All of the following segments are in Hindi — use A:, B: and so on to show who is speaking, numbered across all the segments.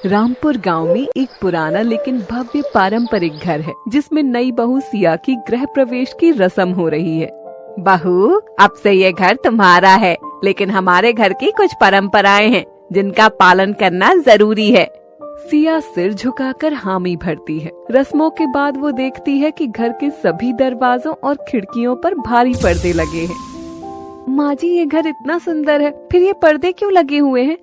A: रामपुर गांव में एक पुराना लेकिन भव्य पारंपरिक घर है, जिसमें नई बहू सिया की गृह प्रवेश की रस्म हो रही है।
B: बहू, अब से ये घर तुम्हारा है, लेकिन हमारे घर की कुछ परंपराएं हैं जिनका पालन करना जरूरी है।
A: सिया सिर झुकाकर हामी भरती है। रस्मों के बाद वो देखती है कि घर के सभी दरवाजों और खिड़कियों पर भारी पर्दे लगे हैं। माँ जी, ये घर इतना सुंदर है, फिर ये पर्दे क्यों लगे हुए हैं?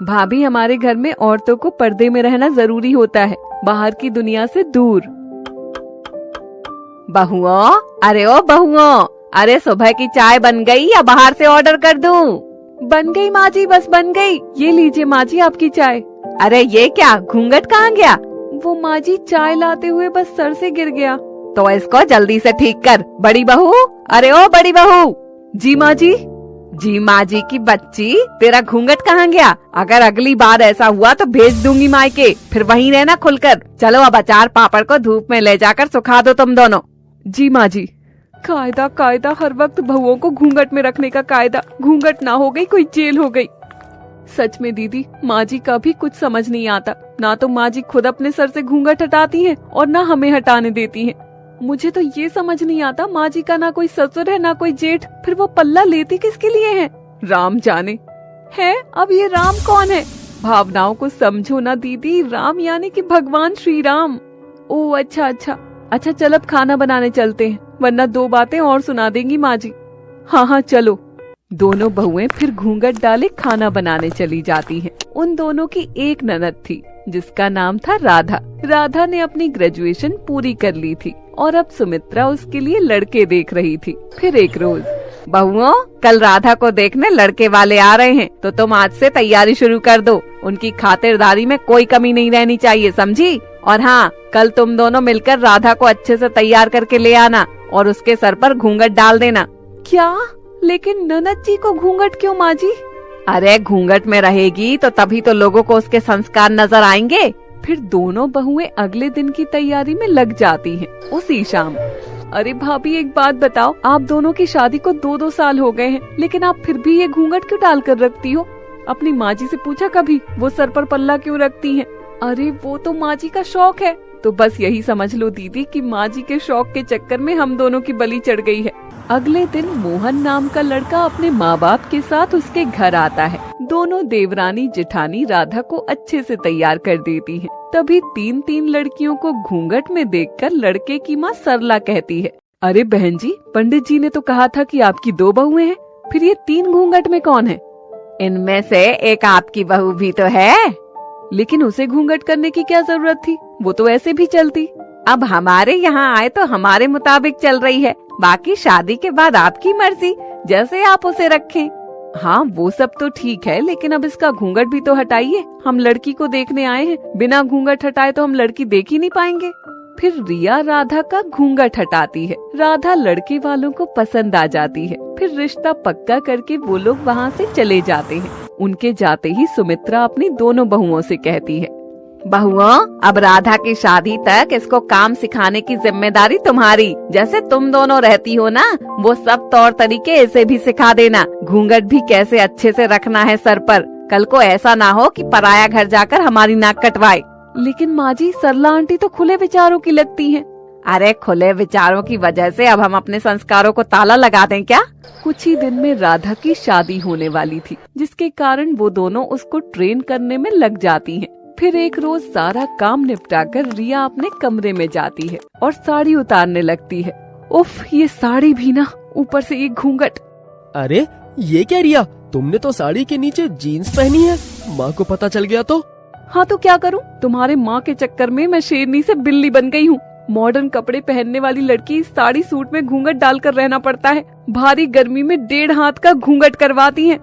A: भाभी, हमारे घर में औरतों को पर्दे में रहना जरूरी होता है, बाहर की दुनिया से दूर।
B: बहुओं, अरे ओ बहुओं, अरे सुबह की चाय बन गई या बाहर से ऑर्डर कर दूं?
A: बन गई माँ जी, बस बन गई। ये लीजिए माँ जी आपकी चाय।
B: अरे ये क्या, घूंघट कहाँ गया?
A: वो माँ जी चाय लाते हुए बस सर से गिर गया।
B: तो इसको जल्दी से ठीक कर। बड़ी बहू, अरे ओ बड़ी बहू।
A: जी माँ जी।
B: जी माँ जी की बच्ची, तेरा घूंघट कहाँ गया? अगर अगली बार ऐसा हुआ तो भेज दूंगी मायके, फिर वहीं रहना खुलकर। चलो अब अचार पापड़ को धूप में ले जाकर सुखा दो तुम दोनों।
A: जी माँ जी। कायदा कायदा, हर वक्त बहुओं को घूंघट में रखने का कायदा। घूंघट ना हो गई कोई जेल हो गई। सच में दीदी, माँ जी का भी कुछ समझ नहीं आता। ना तो माँ जी खुद अपने सर से घूंघट हटाती हैं और ना हमें हटाने देती हैं। मुझे तो ये समझ नहीं आता, माँ जी का ना कोई ससुर है ना कोई जेठ, फिर वो पल्ला लेती किसके लिए है? राम जाने। है, अब ये राम कौन है? भावनाओं को समझो ना दीदी, राम यानी कि भगवान श्री राम। ओह अच्छा अच्छा अच्छा, चल अब खाना बनाने चलते हैं, वरना दो बातें और सुना देंगी माँ जी। हाँ हाँ चलो। दोनों बहुएं फिर घूंघट डाले खाना बनाने चली जाती हैं। उन दोनों की एक ननद थी जिसका नाम था राधा। राधा ने अपनी ग्रेजुएशन पूरी कर ली थी और अब सुमित्रा उसके लिए लड़के देख रही थी। फिर एक रोज,
B: बहुओं, कल राधा को देखने लड़के वाले आ रहे हैं, तो तुम आज से तैयारी शुरू कर दो। उनकी खातिरदारी में कोई कमी नहीं रहनी चाहिए, समझी? और हाँ, कल तुम दोनों मिलकर राधा को अच्छे से तैयार करके ले आना और उसके सर पर घूंघट डाल देना।
A: क्या? लेकिन ननद जी को घूंघट क्यों माँ जी?
B: अरे घूंघट में रहेगी तो तभी तो लोगों को उसके संस्कार नजर आएंगे।
A: फिर दोनों बहुएं अगले दिन की तैयारी में लग जाती हैं। उसी शाम, अरे भाभी एक बात बताओ, आप दोनों की शादी को 2-2 साल हो गए हैं, लेकिन आप फिर भी ये घूंघट क्यों डाल कर रखती हो? अपनी माँ जी से पूछा कभी, वो सर पर पल्ला क्यों रखती हैं? अरे वो तो माँ जी का शौक है। तो बस यही समझ लो दीदी कि माँ जी के शौक के चक्कर में हम दोनों की बलि चढ़ गई है। अगले दिन मोहन नाम का लड़का अपने माँ बाप के साथ उसके घर आता है। दोनों देवरानी जेठानी राधा को अच्छे से तैयार कर देती हैं। तभी 3-3 लड़कियों को घूंघट में देखकर लड़के की माँ सरला कहती है, अरे बहन जी, पंडित जी ने तो कहा था कि आपकी 2 बहुएं हैं, फिर ये 3 घूंघट में कौन है?
B: इनमें से एक आपकी बहू भी तो है।
A: लेकिन उसे घूंघट करने की क्या जरूरत थी? वो तो ऐसे भी चलती।
B: अब हमारे यहाँ आए तो हमारे मुताबिक चल रही है, बाकी शादी के बाद आपकी मर्जी, जैसे आप उसे रखें।
A: हाँ वो सब तो ठीक है, लेकिन अब इसका घूंघट भी तो हटाइए। हम लड़की को देखने आए हैं, बिना घूंघट हटाए तो हम लड़की देख ही नहीं पाएंगे। फिर रिया राधा का घूंघट हटाती है। राधा लड़के वालों को पसंद आ जाती है। फिर रिश्ता पक्का करके वो लोग वहाँ से चले जाते हैं। उनके जाते ही सुमित्रा अपनी दोनों बहुओं से कहती है,
B: बहुओं, अब राधा की शादी तक इसको काम सिखाने की जिम्मेदारी तुम्हारी। जैसे तुम दोनों रहती हो ना, वो सब तौर तरीके इसे भी सिखा देना। घूंघट भी कैसे अच्छे से रखना है सर पर। कल को ऐसा ना हो कि पराया घर जाकर हमारी नाक कटवाए।
A: लेकिन माँ जी, सरला आंटी तो खुले विचारों की लगती हैं।
B: अरे खुले विचारों की वजह से अब हम अपने संस्कारों को ताला लगा दें क्या?
A: कुछ ही दिन में राधा की शादी होने वाली थी, जिसके कारण वो दोनों उसको ट्रेन करने में लग जाती हैं। फिर एक रोज सारा काम निपटाकर रिया अपने कमरे में जाती है और साड़ी उतारने लगती है। उफ, ये साड़ी भी ना, ऊपर से ये घूंघट।
C: अरे ये क्या रिया, तुमने तो साड़ी के नीचे जीन्स पहनी है, माँ को पता चल गया तो?
A: हाँ तो क्या करूँ, तुम्हारे माँ के चक्कर में मैं शेरनी से बिल्ली बन गई हूँ। मॉडर्न कपड़े पहनने वाली लड़की साड़ी सूट में घूंघट डालकर रहना पड़ता है। भारी गर्मी में 1.5 हाथ का घूंघट करवाती हैं।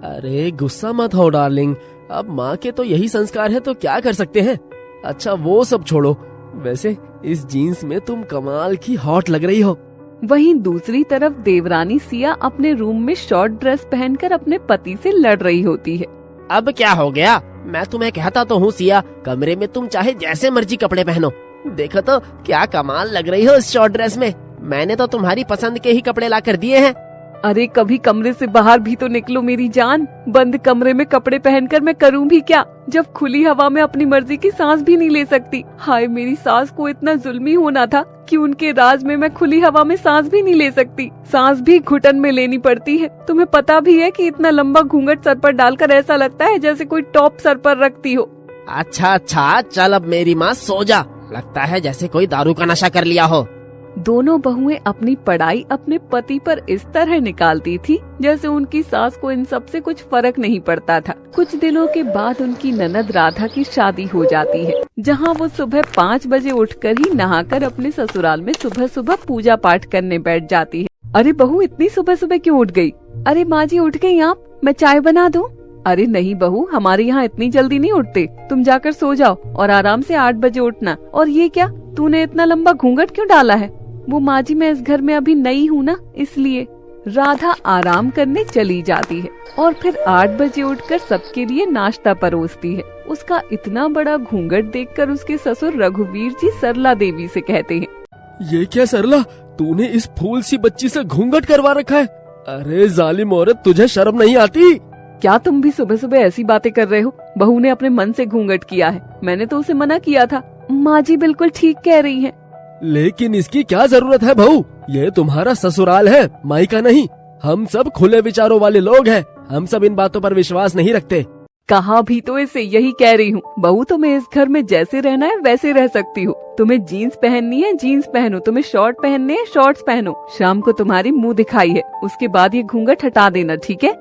C: अरे गुस्सा मत हो डार्लिंग, अब माँ के तो यही संस्कार है तो क्या कर सकते हैं। अच्छा वो सब छोड़ो, वैसे इस जीन्स में तुम कमाल की हॉट लग रही हो।
A: वहीं दूसरी तरफ देवरानी सिया अपने रूम में शॉर्ट ड्रेस पहनकर अपने पति से लड़ रही होती है।
C: अब क्या हो गया, मैं तुम्हें कहता तो हूँ सिया, कमरे में तुम चाहे जैसे मर्जी कपड़े पहनो। देखो तो क्या कमाल लग रही हो इस शॉर्ट ड्रेस में। मैंने तो तुम्हारी पसंद के ही कपड़े ला कर दिए हैं।
A: अरे कभी कमरे से बाहर भी तो निकलो मेरी जान। बंद कमरे में कपड़े पहनकर मैं करूं भी क्या, जब खुली हवा में अपनी मर्जी की सांस भी नहीं ले सकती। हाय मेरी सास को इतना जुल्मी होना था कि उनके राज में मैं खुली हवा में सांस भी नहीं ले सकती। सांस भी घुटन में लेनी पड़ती है। तुम्हें पता भी है कि इतना लंबा घूंघट सर पर डालकर ऐसा लगता है जैसे कोई टॉप सर पर रखती हो।
C: अच्छा चल अब मेरी माँ सो जा, लगता है जैसे कोई दारू का नशा कर लिया हो।
A: दोनों बहुएं अपनी पढ़ाई अपने पति पर इस तरह निकालती थी जैसे उनकी सास को इन सब से कुछ फर्क नहीं पड़ता था। कुछ दिनों के बाद उनकी ननद राधा की शादी हो जाती है, जहां वो सुबह 5 बजे उठकर ही नहाकर अपने ससुराल में सुबह सुबह पूजा पाठ करने बैठ जाती है। अरे बहू इतनी सुबह सुबह क्यों उठ गई? अरे माँ जी उठ गई आप, मैं चाय बना दूं? अरे नहीं बहू, हमारे यहाँ इतनी जल्दी नहीं उठते। तुम जाकर सो जाओ और आराम से 8 बजे उठना। और ये क्या, तूने इतना लंबा घूंघट क्यों डाला है? वो माँ जी मैं इस घर में अभी नई हूँ ना, इसलिए। राधा आराम करने चली जाती है और फिर 8 बजे उठकर सबके लिए नाश्ता परोसती है। उसका इतना बड़ा घूंघट देखकर उसके ससुर रघुवीर जी सरला देवी से कहते हैं,
C: ये क्या सरला, तूने इस फूल सी बच्ची से घूंघट करवा रखा है? अरे जालिम औरत, तुझे शर्म नहीं आती?
A: क्या तुम भी सुबह सुबह ऐसी बातें कर रहे हो? बहू ने अपने मन से घूंघट किया है, मैंने तो उसे मना किया था। माँ जी बिल्कुल ठीक कह रही हैं।
C: लेकिन इसकी क्या जरूरत है बहू, ये तुम्हारा ससुराल है, मायका नहीं। हम सब खुले विचारों वाले लोग हैं, हम सब इन बातों पर विश्वास नहीं रखते।
A: कहा भी तो इसे यही कह रही हूँ। बहू तुम्हें इस घर में जैसे रहना है वैसे रह सकती हो। तुम्हें जीन्स पहननी है जीन्स पहनो, तुम्हें शॉर्ट पहनने हैं शॉर्ट्स पहनो। शाम को तुम्हारी मुंह दिखाई है, उसके बाद ये घूंघट हटा देना, ठीक है?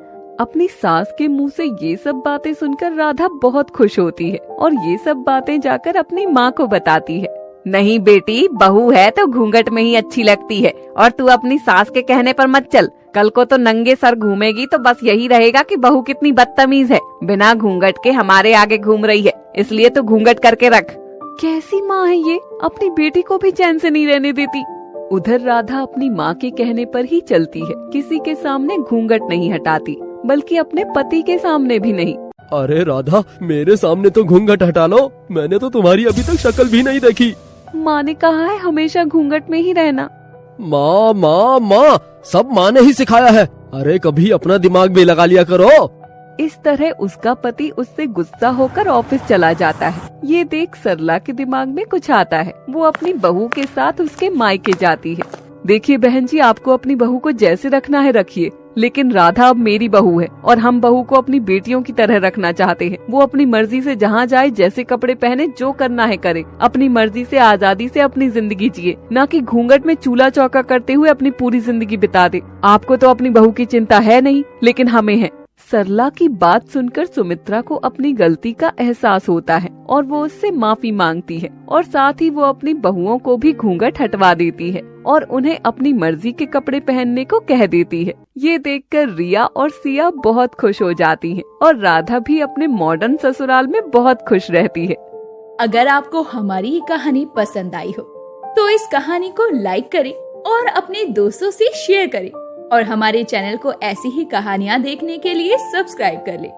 A: अपनी सास के मुंह से ये सब बातें सुनकर राधा बहुत खुश होती है और ये सब बातें जाकर अपनी माँ को बताती है।
B: नहीं बेटी, बहू है तो घूंघट में ही अच्छी लगती है, और तू अपनी सास के कहने पर मत चल। कल को तो नंगे सर घूमेगी तो बस यही रहेगा कि बहू कितनी बदतमीज है, बिना घूंघट के हमारे आगे घूम रही है, इसलिए तो घूंघट करके रख।
A: कैसी माँ है ये, अपनी बेटी को भी चैन से नहीं रहने देती। उधर राधा अपनी माँ के कहने पर ही चलती है, किसी के सामने घूंघट नहीं हटाती, बल्कि अपने पति के सामने भी नहीं।
C: अरे राधा, मेरे सामने तो घूंघट हटा लो, मैंने तो तुम्हारी अभी तक शक्ल भी नहीं देखी।
A: माँ ने कहा है हमेशा घूंघट में ही रहना।
C: माँ माँ माँ, सब माँ ने ही सिखाया है। अरे कभी अपना दिमाग भी लगा लिया करो।
A: इस तरह उसका पति उससे गुस्सा होकर ऑफिस चला जाता है। ये देख सरला के दिमाग में कुछ आता है। वो अपनी बहू के साथ उसके मायके जाती है। देखिए बहन जी, आपको अपनी बहू को जैसे रखना है रखिए, लेकिन राधा अब मेरी बहू है और हम बहू को अपनी बेटियों की तरह रखना चाहते हैं। वो अपनी मर्जी से जहाँ जाए, जैसे कपड़े पहने, जो करना है करे, अपनी मर्जी से आजादी से अपनी जिंदगी जिए, न कि घूंघट में चूल्हा चौका करते हुए अपनी पूरी जिंदगी बिता दे। आपको तो अपनी बहू की चिंता है नहीं, लेकिन हमें है। सरला की बात सुनकर सुमित्रा को अपनी गलती का एहसास होता है और वो उससे माफी मांगती है और साथ ही वो अपनी बहुओं को भी घूंघट हटवा देती है और उन्हें अपनी मर्जी के कपड़े पहनने को कह देती है। ये देखकर रिया और सिया बहुत खुश हो जाती हैं और राधा भी अपने मॉडर्न ससुराल में बहुत खुश रहती है।
D: अगर आपको हमारी ये कहानी पसंद आई हो तो इस कहानी को लाइक करें और अपने दोस्तों से शेयर करें और हमारे चैनल को ऐसी ही कहानियाँ देखने के लिए सब्सक्राइब कर लें।